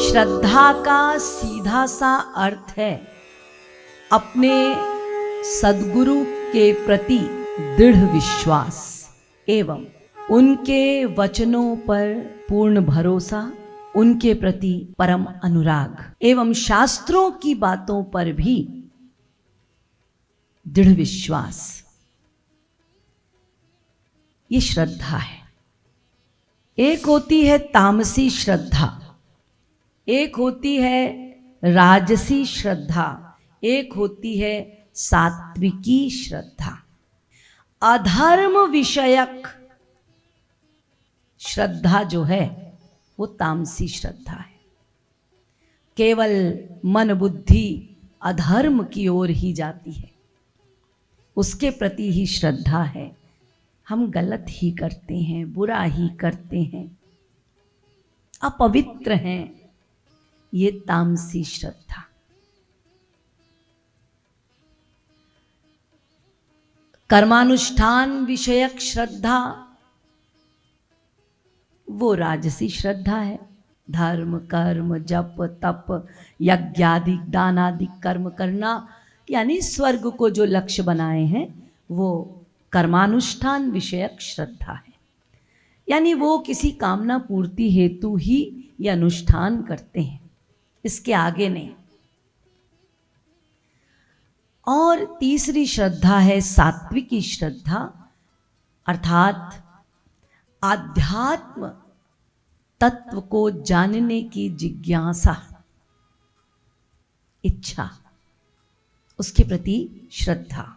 श्रद्धा का सीधा सा अर्थ है अपने सद्गुरु के प्रति दृढ़ विश्वास एवं उनके वचनों पर पूर्ण भरोसा, उनके प्रति परम अनुराग एवं शास्त्रों की बातों पर भी दृढ़ विश्वास, ये श्रद्धा है। एक होती है तामसी श्रद्धा, एक होती है राजसी श्रद्धा, एक होती है सात्विकी श्रद्धा। अधर्म विषयक श्रद्धा जो है वो तामसी श्रद्धा है। केवल मन बुद्धि अधर्म की ओर ही जाती है, उसके प्रति ही श्रद्धा है। हम गलत ही करते हैं, बुरा ही करते हैं, अपवित्र हैं, ये तामसी श्रद्धा। कर्मानुष्ठान विषयक श्रद्धा वो राजसी श्रद्धा है। धर्म कर्म जप तप यज्ञादि दानादि कर्म करना, यानी स्वर्ग को जो लक्ष्य बनाए हैं वो कर्मानुष्ठान विषयक श्रद्धा है। यानी वो किसी कामना पूर्ति हेतु ही ये अनुष्ठान करते हैं, इसके आगे नहीं। और तीसरी श्रद्धा है सात्विकी श्रद्धा, अर्थात आध्यात्म तत्व को जानने की जिज्ञासा, इच्छा, उसके प्रति श्रद्धा।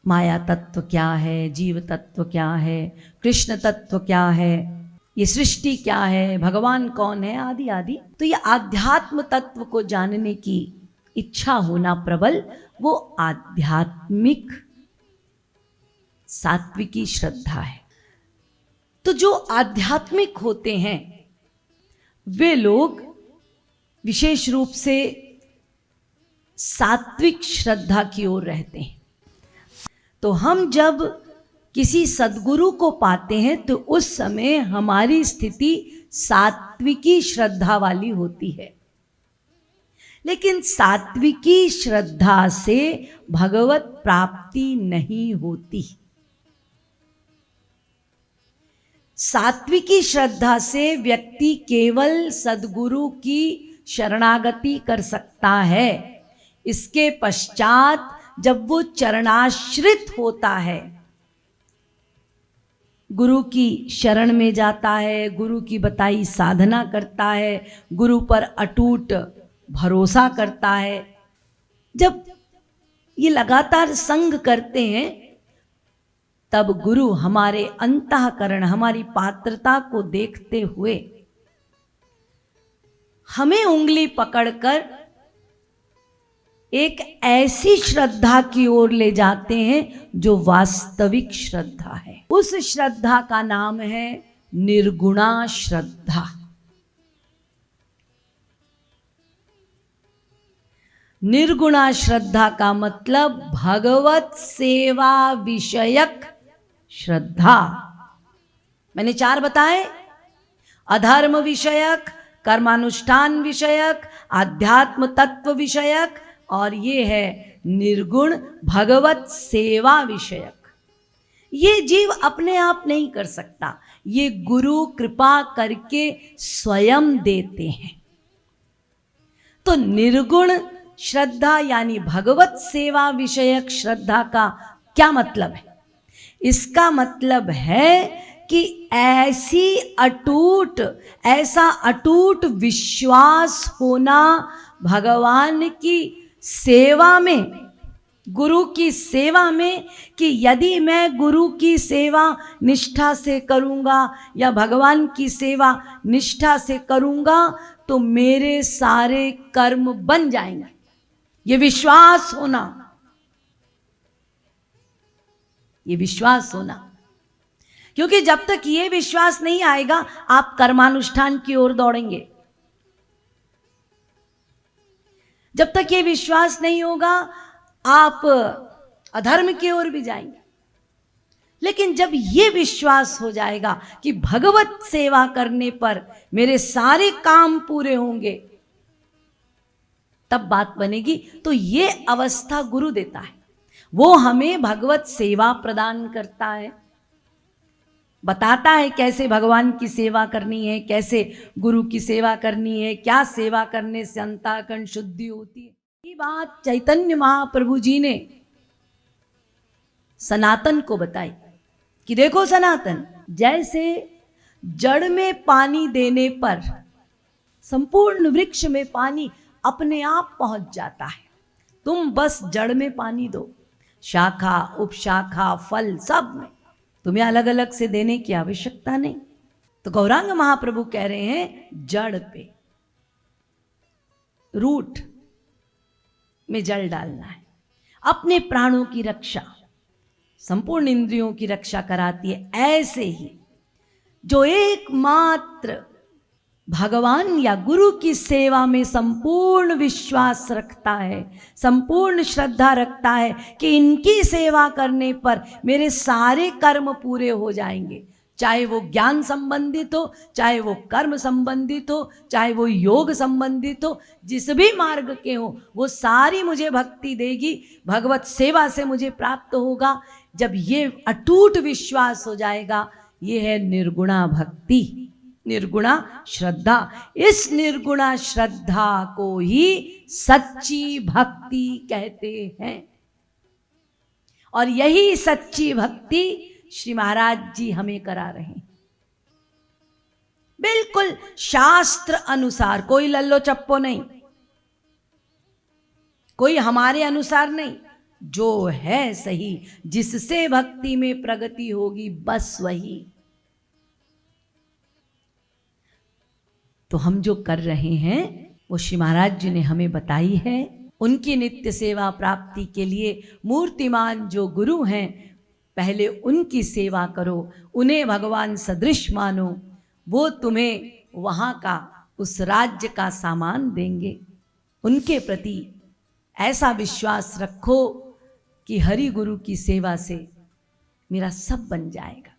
माया तत्व क्या है, जीव तत्व क्या है, कृष्ण तत्व क्या है, ये सृष्टि क्या है, भगवान कौन है, आदि आदि। तो ये आध्यात्म तत्व को जानने की इच्छा होना प्रबल, वो आध्यात्मिक सात्विकी श्रद्धा है। तो जो आध्यात्मिक होते हैं वे लोग विशेष रूप से सात्विक श्रद्धा की ओर रहते हैं। तो हम जब किसी सद्गुरु को पाते हैं तो उस समय हमारी स्थिति सात्विकी श्रद्धा वाली होती है। लेकिन सात्विकी श्रद्धा से भगवत प्राप्ति नहीं होती। सात्विकी श्रद्धा से व्यक्ति केवल सद्गुरु की शरणागति कर सकता है। इसके पश्चात जब वो चरणाश्रित होता है, गुरु की शरण में जाता है, गुरु की बताई साधना करता है, गुरु पर अटूट भरोसा करता है, जब ये लगातार संग करते हैं तब गुरु हमारे अंतःकरण, हमारी पात्रता को देखते हुए हमें उंगली पकड़कर एक ऐसी श्रद्धा की ओर ले जाते हैं जो वास्तविक श्रद्धा है। उस श्रद्धा का नाम है निर्गुणा श्रद्धा। निर्गुणा श्रद्धा का मतलब भगवत सेवा विषयक श्रद्धा। मैंने 4 बताए, अधर्म विषयक, कर्मानुष्ठान विषयक, आध्यात्म तत्व विषयक, और ये है निर्गुण भगवत सेवा विषयक। ये जीव अपने आप नहीं कर सकता, ये गुरु कृपा करके स्वयं देते हैं। तो निर्गुण श्रद्धा यानी भगवत सेवा विषयक श्रद्धा का क्या मतलब है? इसका मतलब है कि ऐसा अटूट विश्वास होना भगवान की सेवा में, गुरु की सेवा में, कि यदि मैं गुरु की सेवा निष्ठा से करूंगा या भगवान की सेवा निष्ठा से करूंगा तो मेरे सारे कर्म बन जाएंगे। ये विश्वास होना, ये विश्वास होना, क्योंकि जब तक ये विश्वास नहीं आएगा आप कर्मानुष्ठान की ओर दौड़ेंगे। जब तक ये विश्वास नहीं होगा आप अधर्म की ओर भी जाएंगे। लेकिन जब ये विश्वास हो जाएगा कि भगवत सेवा करने पर मेरे सारे काम पूरे होंगे, तब बात बनेगी। तो ये अवस्था गुरु देता है, वो हमें भगवत सेवा प्रदान करता है, बताता है कैसे भगवान की सेवा करनी है, कैसे गुरु की सेवा करनी है, क्या सेवा करने से अंतःकरण शुद्धि होती है। ये बात चैतन्य महाप्रभु जी ने सनातन को बताई कि देखो सनातन, जैसे जड़ में पानी देने पर संपूर्ण वृक्ष में पानी अपने आप पहुंच जाता है, तुम बस जड़ में पानी दो, शाखा उपशाखा फल सब में तुम्हें अलग अलग से देने की आवश्यकता नहीं। तो गौरांग महाप्रभु कह रहे हैं जड़ पे, रूट में जल डालना है। अपने प्राणों की रक्षा, संपूर्ण इंद्रियों की रक्षा कराती है। ऐसे ही जो एकमात्र भगवान या गुरु की सेवा में संपूर्ण विश्वास रखता है, संपूर्ण श्रद्धा रखता है कि इनकी सेवा करने पर मेरे सारे कर्म पूरे हो जाएंगे, चाहे वो ज्ञान संबंधित हो, चाहे वो कर्म संबंधित हो, चाहे वो योग संबंधित हो, जिस भी मार्ग के हो, वो सारी मुझे भक्ति देगी, भगवत सेवा से मुझे प्राप्त होगा। जब ये अटूट विश्वास हो जाएगा, ये है निर्गुणा भक्ति, निर्गुणा श्रद्धा। इस निर्गुणा श्रद्धा को ही सच्ची भक्ति कहते हैं। और यही सच्ची भक्ति श्री महाराज जी हमें करा रहे हैं, बिल्कुल शास्त्र अनुसार, कोई लल्लो चप्पो नहीं, कोई हमारे अनुसार नहीं, जो है सही, जिससे भक्ति में प्रगति होगी बस वही। तो हम जो कर रहे हैं वो श्री महाराज जी ने हमें बताई है। उनकी नित्य सेवा प्राप्ति के लिए मूर्तिमान जो गुरु हैं, पहले उनकी सेवा करो, उन्हें भगवान सदृश मानो, वो तुम्हें वहाँ का उस राज्य का सामान देंगे। उनके प्रति ऐसा विश्वास रखो कि हरि गुरु की सेवा से मेरा सब बन जाएगा।